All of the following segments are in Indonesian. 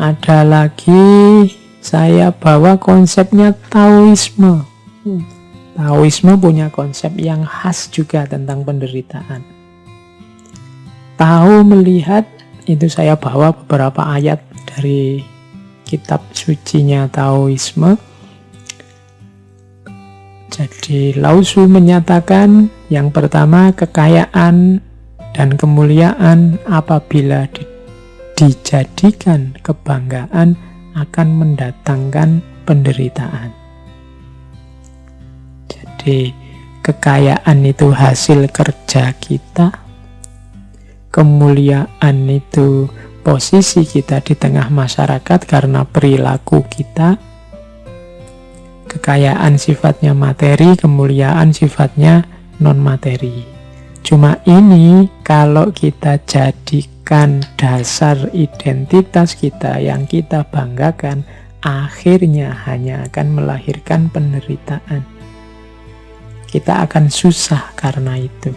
Ada lagi saya bawa konsepnya Taoisme. Taoisme punya konsep yang khas juga tentang penderitaan. Tahu melihat, itu saya bawa beberapa ayat dari kitab sucinya Taoisme. Jadi Lao Tzu menyatakan yang pertama, kekayaan dan kemuliaan apabila dijadikan kebanggaan akan mendatangkan penderitaan. Jadi kekayaan itu hasil kerja kita, kemuliaan itu posisi kita di tengah masyarakat karena perilaku kita. Kekayaan sifatnya materi, kemuliaan sifatnya non-materi. Cuma ini kalau kita jadikan dasar identitas kita yang kita banggakan, akhirnya hanya akan melahirkan penderitaan. Kita akan susah karena itu.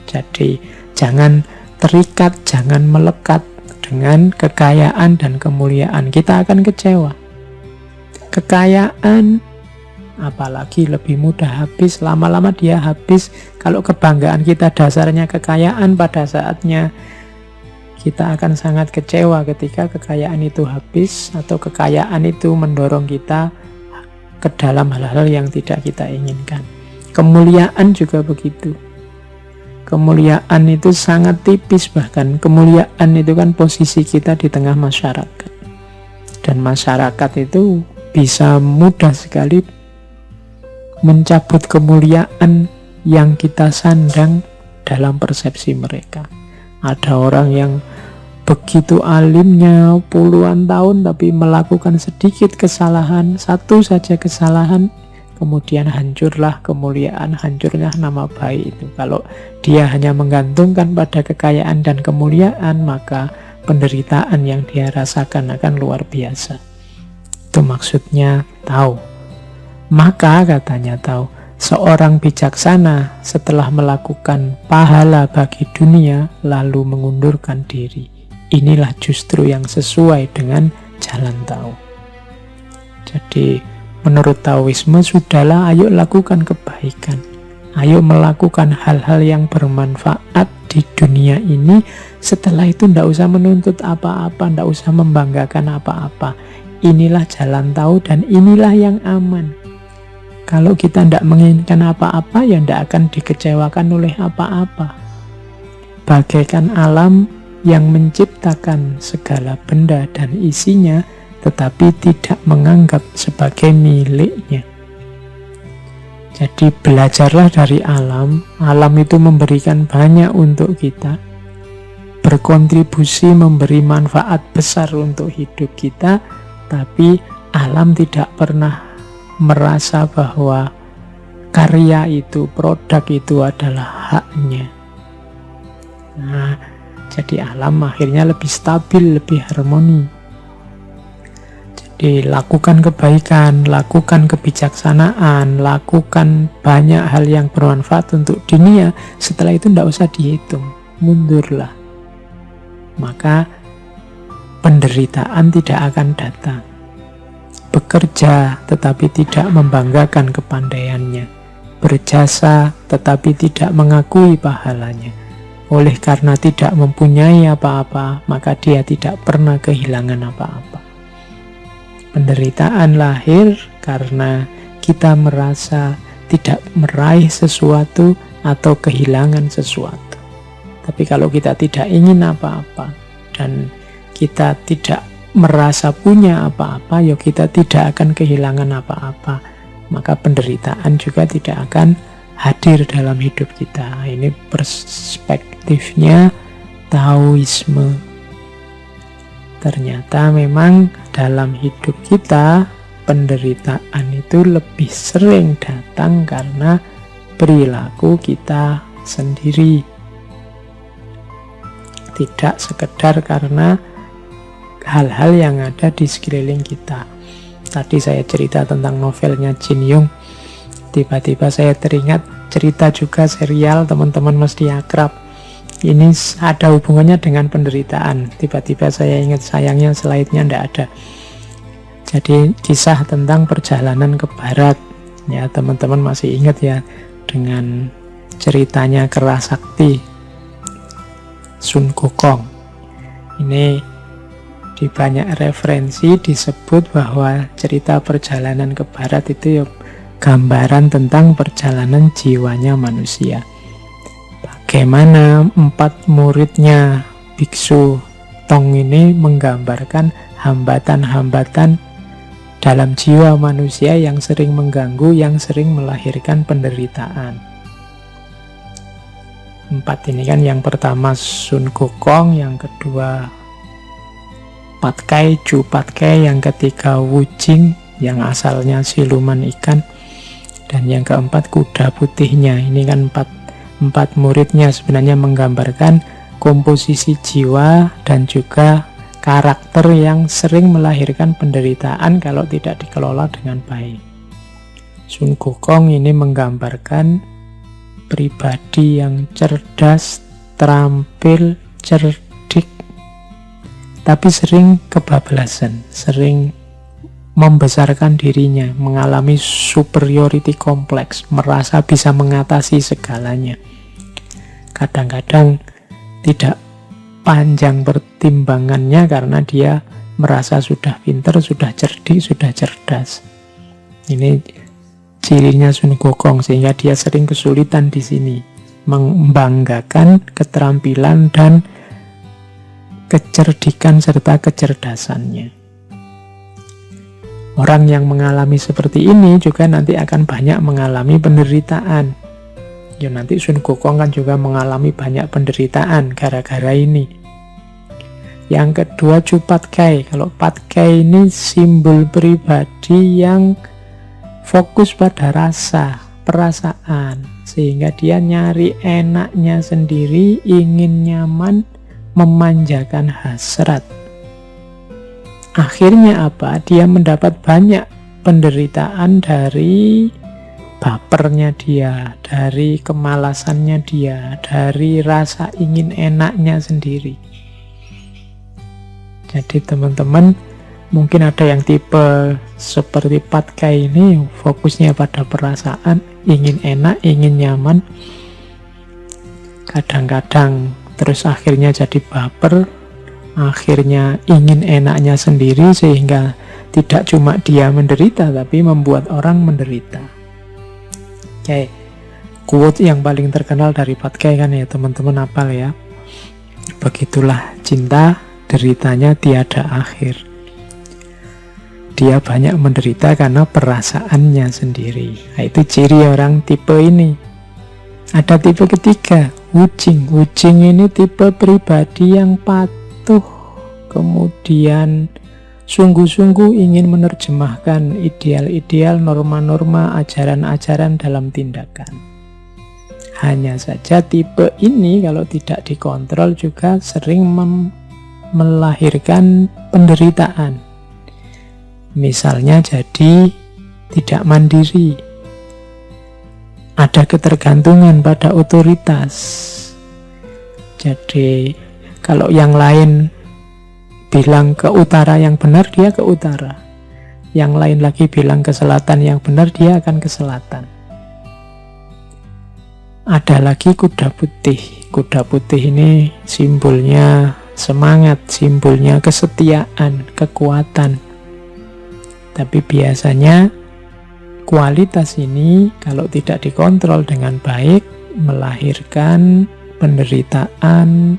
Jadi jangan terikat, jangan melekat dengan kekayaan dan kemuliaan. Kita akan kecewa. Kekayaan apalagi lebih mudah habis, lama-lama dia habis. Kalau kebanggaan kita dasarnya kekayaan, pada saatnya kita akan sangat kecewa ketika kekayaan itu habis, atau kekayaan itu mendorong kita ke dalam hal-hal yang tidak kita inginkan. Kemuliaan juga begitu. Kemuliaan itu sangat tipis, bahkan kemuliaan itu kan posisi kita di tengah masyarakat. Dan masyarakat itu bisa mudah sekali mencabut kemuliaan yang kita sandang dalam persepsi mereka. Ada orang yang begitu alimnya puluhan tahun tapi melakukan sedikit kesalahan, satu saja kesalahan, kemudian hancurlah kemuliaan, hancurnya nama baik itu. Kalau dia hanya menggantungkan pada kekayaan dan kemuliaan, maka penderitaan yang dia rasakan akan luar biasa. Itu maksudnya tahu. Maka katanya tahu, seorang bijaksana setelah melakukan pahala bagi dunia lalu mengundurkan diri. Inilah justru yang sesuai dengan jalan tahu. Jadi menurut Taoisme, sudahlah, ayo lakukan kebaikan. Ayo melakukan hal-hal yang bermanfaat di dunia ini. Setelah itu tidak usah menuntut apa-apa, tidak usah membanggakan apa-apa. Inilah jalan tahu dan inilah yang aman. Kalau kita tidak menginginkan apa-apa, ya tidak akan dikecewakan oleh apa-apa. Bagaikan alam yang menciptakan segala benda dan isinya, tetapi tidak menganggap sebagai miliknya. Jadi belajarlah dari alam. Alam itu memberikan banyak untuk kita, berkontribusi, memberi manfaat besar untuk hidup kita, tapi alam tidak pernah merasa bahwa karya itu, produk itu adalah haknya. Nah, jadi alam akhirnya lebih stabil, lebih harmoni. Jadi lakukan kebaikan, lakukan kebijaksanaan, lakukan banyak hal yang bermanfaat untuk dunia. Setelah itu tidak usah dihitung, mundurlah. Maka penderitaan tidak akan datang. Bekerja tetapi tidak membanggakan kepandaiannya. Berjasa tetapi tidak mengakui pahalanya. Oleh karena tidak mempunyai apa-apa, maka dia tidak pernah kehilangan apa-apa. Penderitaan lahir karena kita merasa tidak meraih sesuatu atau kehilangan sesuatu. Tapi kalau kita tidak ingin apa-apa dan kita tidak merasa punya apa-apa, ya kita tidak akan kehilangan apa-apa. Maka penderitaan juga tidak akan hadir dalam hidup kita. Ini perspektifnya Taoisme. Ternyata memang dalam hidup kita penderitaan itu lebih sering datang karena perilaku kita sendiri. Tidak sekedar karena hal-hal yang ada di sekeliling kita. Tadi saya cerita tentang novelnya Jin Young. Tiba-tiba saya teringat cerita juga serial, teman-teman mesti akrab. Ini ada hubungannya dengan penderitaan. Tiba-tiba saya ingat, sayangnya slide-nya tidak ada. Jadi kisah tentang perjalanan ke barat. Ya, teman-teman masih ingat ya dengan ceritanya Kera Sakti Sun Gokong. Ini di banyak referensi disebut bahwa cerita perjalanan ke barat itu ya gambaran tentang perjalanan jiwanya manusia. Bagaimana 4 muridnya Biksu Tong ini menggambarkan hambatan-hambatan dalam jiwa manusia yang sering mengganggu, yang sering melahirkan penderitaan. 4 ini kan, yang pertama Sun Gokong, yang kedua Patkai, Ju Patkai, yang ketiga Wu Jing yang asalnya siluman ikan, dan yang keempat kuda putihnya. Ini kan empat muridnya sebenarnya menggambarkan komposisi jiwa dan juga karakter yang sering melahirkan penderitaan kalau tidak dikelola dengan baik. Sun Gokong ini menggambarkan pribadi yang cerdas, terampil, cerdik, tapi sering kebablasan, sering membesarkan dirinya, mengalami superiority complex, merasa bisa mengatasi segalanya. Kadang-kadang tidak panjang pertimbangannya karena dia merasa sudah pintar, sudah cerdik, sudah cerdas. Ini cirinya Sun Gokong, sehingga dia sering kesulitan di sini membanggakan keterampilan dan kecerdikan serta kecerdasannya. Orang yang mengalami seperti ini juga nanti akan banyak mengalami penderitaan. Ya, nanti Sun Gokong kan juga mengalami banyak penderitaan gara-gara ini. Yang kedua Ju Patkai. Kalau Patkai ini simbol pribadi yang fokus pada rasa, perasaan, sehingga dia nyari enaknya sendiri, ingin nyaman, memanjakan hasrat. Akhirnya apa? Dia mendapat banyak penderitaan dari bapernya dia, dari kemalasannya dia, dari rasa ingin enaknya sendiri. Jadi teman-teman, mungkin ada yang tipe seperti Patkai ini, fokusnya pada perasaan, ingin enak, ingin nyaman, kadang-kadang terus akhirnya jadi baper, akhirnya ingin enaknya sendiri, sehingga tidak cuma dia menderita tapi membuat orang menderita. Oke, quote yang paling terkenal dari Patkai kan ya teman-teman, hafal ya. Begitulah cinta, deritanya tiada akhir. Dia banyak menderita karena perasaannya sendiri. Nah, itu ciri orang tipe ini. Ada tipe ketiga, Wu Jing. Wu Jing ini tipe pribadi yang patuh, kemudian sungguh-sungguh ingin menerjemahkan ideal-ideal, norma-norma, ajaran-ajaran dalam tindakan. Hanya saja tipe ini kalau tidak dikontrol juga sering melahirkan penderitaan. Misalnya jadi tidak mandiri, ada ketergantungan pada otoritas. Jadi kalau yang lain bilang ke utara yang benar, dia ke utara. Yang lain lagi bilang ke selatan yang benar, dia akan ke selatan. Ada lagi kuda putih. Kuda putih ini simbolnya semangat, simbolnya kesetiaan, kekuatan. Tapi biasanya kualitas ini kalau tidak dikontrol dengan baik melahirkan penderitaan,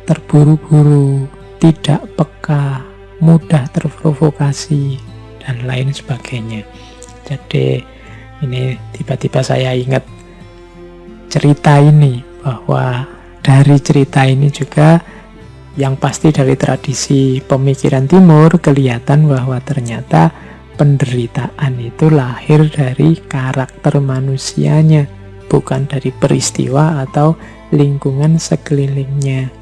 terburu-buru, tidak peka, mudah terprovokasi, dan lain sebagainya. Jadi ini tiba-tiba saya ingat cerita ini, bahwa dari cerita ini juga yang pasti dari tradisi pemikiran timur kelihatan bahwa ternyata penderitaan itu lahir dari karakter manusianya, bukan dari peristiwa atau lingkungan sekelilingnya.